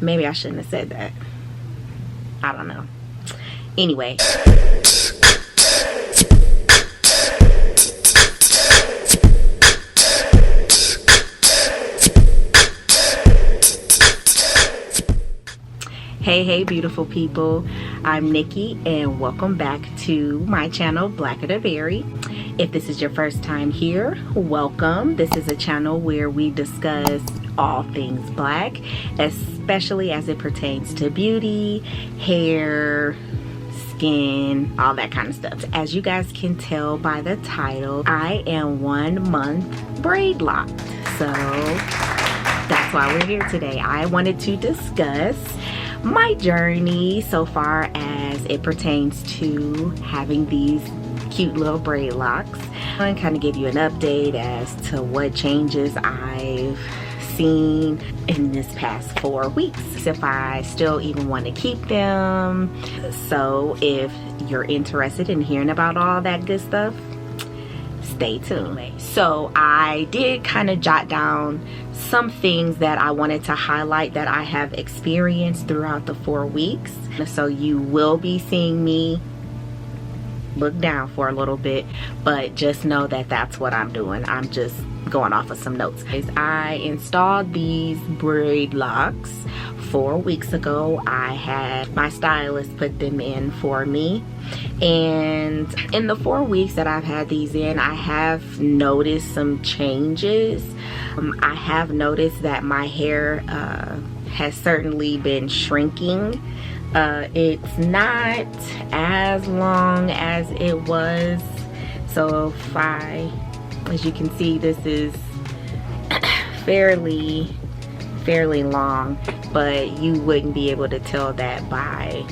Maybe I shouldn't have said that. I don't know. Anyway. Hey beautiful people, I'm Nikki and welcome back to my channel Black of the Berry. If this is your first time here, welcome. This is a channel where we discuss all things black, especially as it pertains to beauty, hair, skin, all that kind of stuff. As you guys can tell by the title, I am 1 month BraidLoc'd, so that's why we're here today. I wanted to discuss my journey so far as it pertains to having these cute little BraidLoc's, and kind of give you an update as to what changes I've seen in this past 4 weeks, if I still even want to keep them. So if you're interested in hearing about all that good stuff, stay tuned. So I did kind of jot down some things that I wanted to highlight that I have experienced throughout the 4 weeks. So you will be seeing me look down for a little bit, but just know that that's what I'm doing. I'm just going off of some notes. I installed these BraidLoc's 4 weeks ago. I had my stylist put them in for me, and in the 4 weeks that I've had these in, I have noticed some changes. I have noticed that my hair has certainly been shrinking. It's not as long as it was. So if as you can see, this is fairly long, but you wouldn't be able to tell that by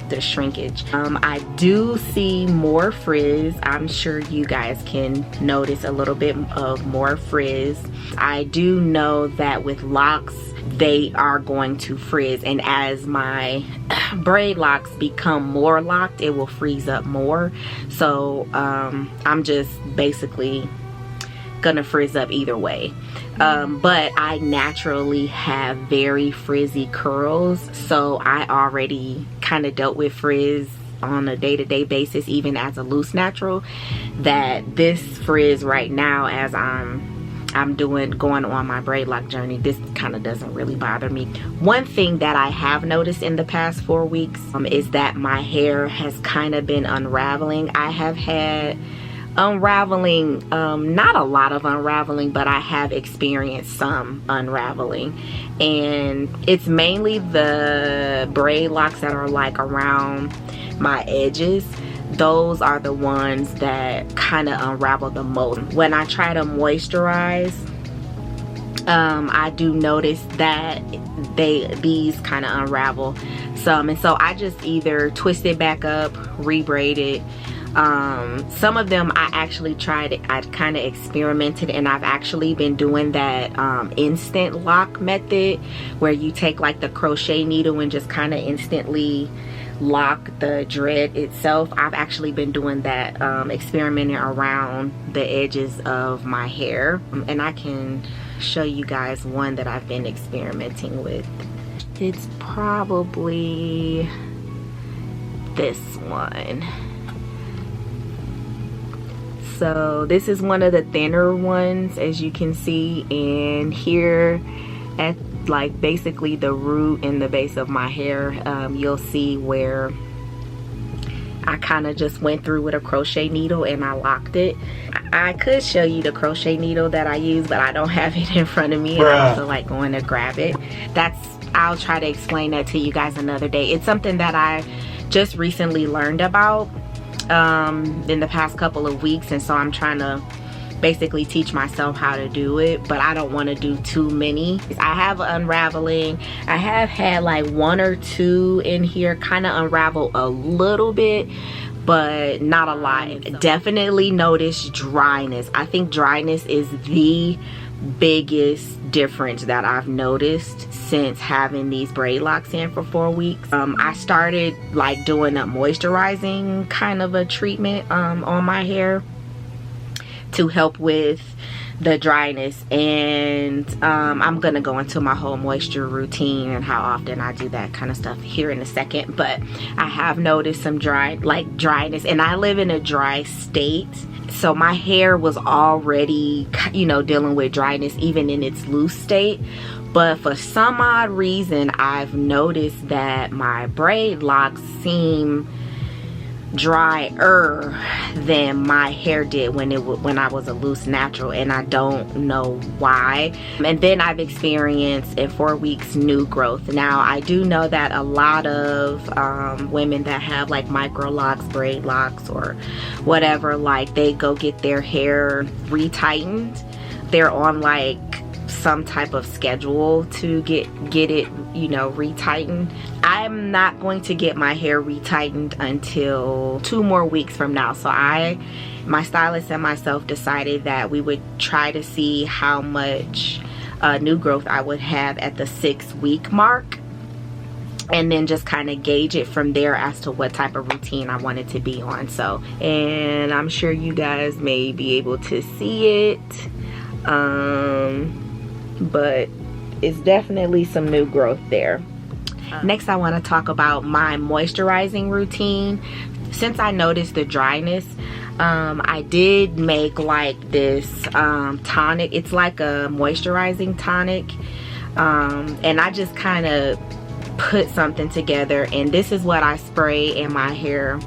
the shrinkage. I do see more frizz. I'm sure you guys can notice a little bit of more frizz. I do know that with locks, they are going to frizz, and as my BraidLoc's become more locked, it will freeze up more. So I'm just basically gonna frizz up either way. But I naturally have very frizzy curls, so I already kind of dealt with frizz on a day-to-day basis, even as a loose natural, that this frizz right now, as I'm going on my BraidLoc journey, this kind of doesn't really bother me. One thing that I have noticed in the past 4 weeks is that my hair has kind of been unraveling. I have had unraveling, not a lot of unraveling, but I have experienced some unraveling, and it's mainly the BraidLoc's that are like around my edges. Those are the ones that kind of unravel the most. When I try to moisturize, I do notice that these kind of unravel some, and so I just either twist it back up, re-braid it. Some of them I actually tried it. I kind of experimented, and I've actually been doing that instant lock method, where you take like the crochet needle and just kind of instantly lock the dread itself. I've actually been doing that, experimenting around the edges of my hair, and I can show you guys one that I've been experimenting with. It's probably this one. So this is one of the thinner ones, as you can see, and here at like basically the root and the base of my hair, you'll see where I kind of just went through with a crochet needle and I locked it. I could show you the crochet needle that I use, but I don't have it in front of me, and I feel like going to grab it. I'll try to explain that to you guys another day. It's something that I just recently learned about in the past couple of weeks, and so I'm trying to basically teach myself how to do it, but I don't want to do too many. I have unraveling. I have had like 1 or 2 in here kind of unravel a little bit, but not a lot. Definitely notice dryness. I think dryness is the biggest difference that I've noticed since having these BraidLoc's in for 4 weeks. I started like doing a moisturizing kind of a treatment on my hair to help with the dryness. And I'm gonna go into my whole moisture routine and how often I do that kind of stuff here in a second. But I have noticed some dryness, and I live in a dry state, so my hair was already, you know, dealing with dryness even in its loose state. But for some odd reason, I've noticed that my braid locks seem drier than my hair did when I was a loose natural, and I don't know why. And then I've experienced in 4 weeks new growth. Now I do know that a lot of women that have like MicroLocs, BraidLoc'd, or whatever, like they go get their hair retightened. They're on like some type of schedule to get it, you know, retightened. I'm not going to get my hair retightened until 2 more weeks from now. So my stylist and myself decided that we would try to see how much new growth I would have at the 6-week mark, and then just kind of gauge it from there as to what type of routine I wanted to be on. So, and I'm sure you guys may be able to see it, but it's definitely some new growth there. Next, I want to talk about my moisturizing routine. Since I noticed the dryness, I did make like this tonic. It's like a moisturizing tonic, and I just kind of put something together, and this is what I spray in my hair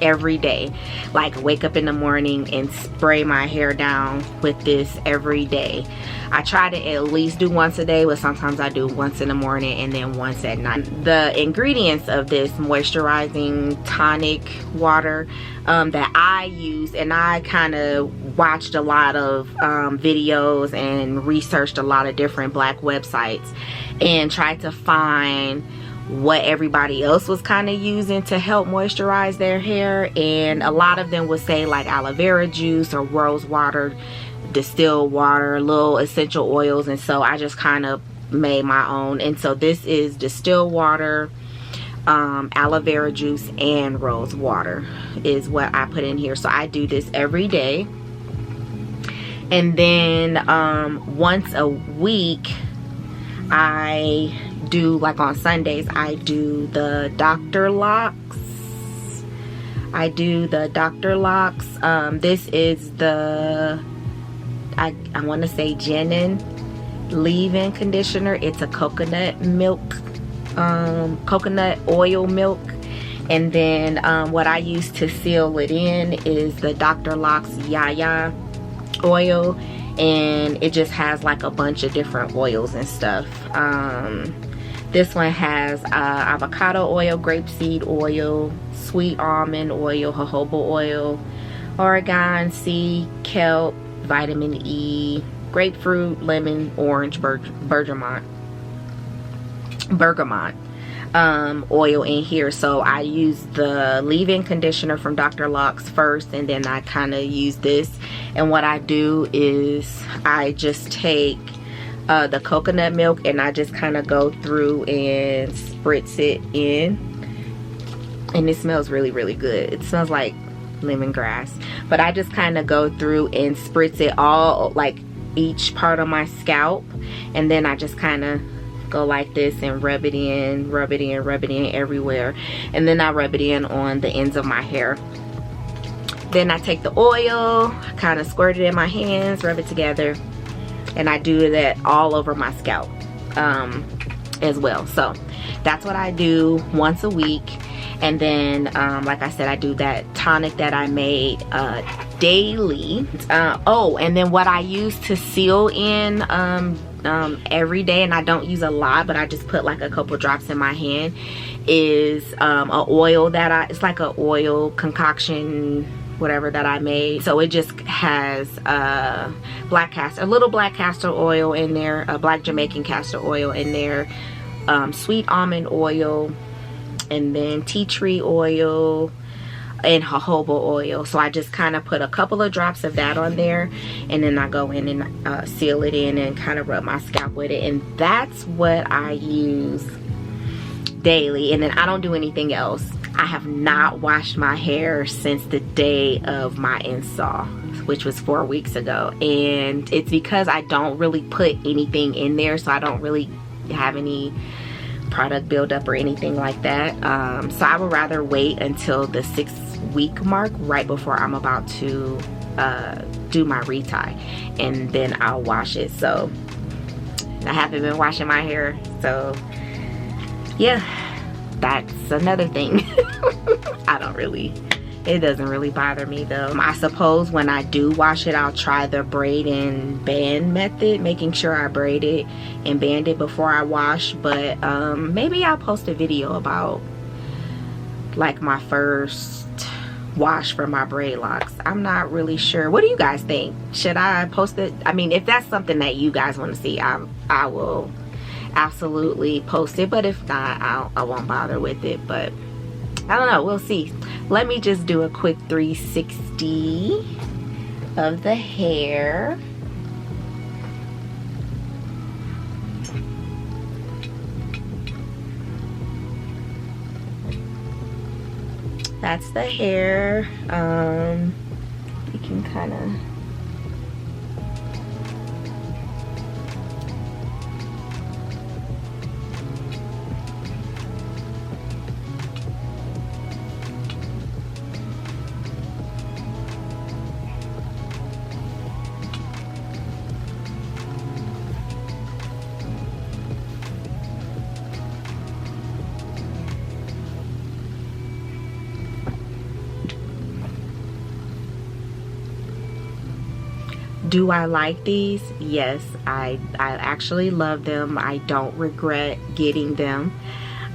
every day. Like, wake up in the morning and spray my hair down with this every day. I try to at least do once a day, but sometimes I do once in the morning and then once at night. The ingredients of this moisturizing tonic water that I use, and I kind of watched a lot of videos and researched a lot of different black websites and tried to find what everybody else was kind of using to help moisturize their hair. And a lot of them would say like aloe vera juice or rose water, distilled water, little essential oils. And so I just kind of made my own. And so this is distilled water, aloe vera juice, and rose water is what I put in here. So I do this every day. And then once a week I do, like on Sundays, I do the Dr. Locs. I do the Dr. Locs. This is the, I want to say Genin leave-in conditioner. It's a coconut milk, coconut oil milk. And then what I use to seal it in is the Dr. Locs Yaya oil. And it just has like a bunch of different oils and stuff. This one has avocado oil, grapeseed oil, sweet almond oil, jojoba oil, oregon, sea, kelp, vitamin E, grapefruit, lemon, orange, bergamot oil in here. So I use the leave-in conditioner from Dr. Locs first, and then I kind of use this. And what I do is I just take the coconut milk and I just kind of go through and spritz it in, and it smells really, really good. It smells like lemongrass, but I just kind of go through and spritz it all, like each part of my scalp, and then I just kind of go like this and rub it in everywhere, and then I rub it in on the ends of my hair. Then I take the oil, kind of squirt it in my hands, rub it together, and I do that all over my scalp as well. So that's what I do once a week. And then like I said, I do that tonic that I made daily. Oh, and then what I use to seal in every day, and I don't use a lot, but I just put like a couple drops in my hand, is a oil that it's like a oil concoction, whatever, that I made. So it just has a little black castor oil in there, a black Jamaican castor oil in there, sweet almond oil, and then tea tree oil and jojoba oil. So I just kind of put a couple of drops of that on there, and then I go in and seal it in and kind of rub my scalp with it. And that's what I use daily, and then I don't do anything else. I have not washed my hair since the day of my install, which was 4 weeks ago, and it's because I don't really put anything in there, so I don't really have any product buildup or anything like that. So I would rather wait until the 6-week mark, right before I'm about to do my retie, and then I'll wash it. So I haven't been washing my hair, so yeah, that's another thing. It doesn't really bother me though. I suppose when I do wash it, I'll try the braid and band method, making sure I braid it and band it before I wash. But maybe I'll post a video about like my first wash for my BraidLoc's. I'm not really sure. What do you guys think? Should I post it? I mean, if that's something that you guys want to see, I will absolutely post it. But if not, I won't bother with it. But I don't know, we'll see. Let me just do a quick 360 of the hair. That's the hair. You can kind of do I like these? Yes, I actually love them. I don't regret getting them.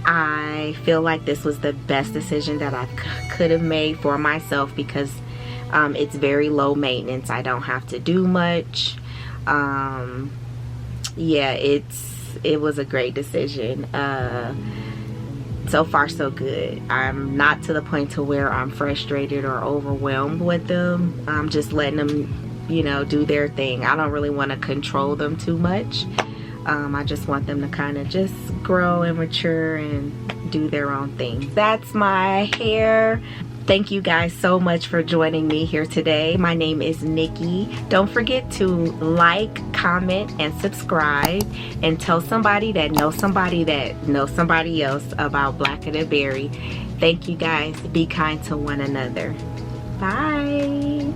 I feel like this was the best decision that I could have made for myself because it's very low maintenance. I don't have to do much. Yeah, it was a great decision. So far so good. I'm not to the point to where I'm frustrated or overwhelmed with them. I'm just letting them, you know, do their thing. I don't really want to control them too much. I just want them to kind of just grow and mature and do their own thing. That's my hair. Thank you guys so much for joining me here today. My name is Nikki. Don't forget to like, comment, and subscribe, and tell somebody that knows somebody else about Blacker the Berry. Thank you guys. Be kind to one another. Bye.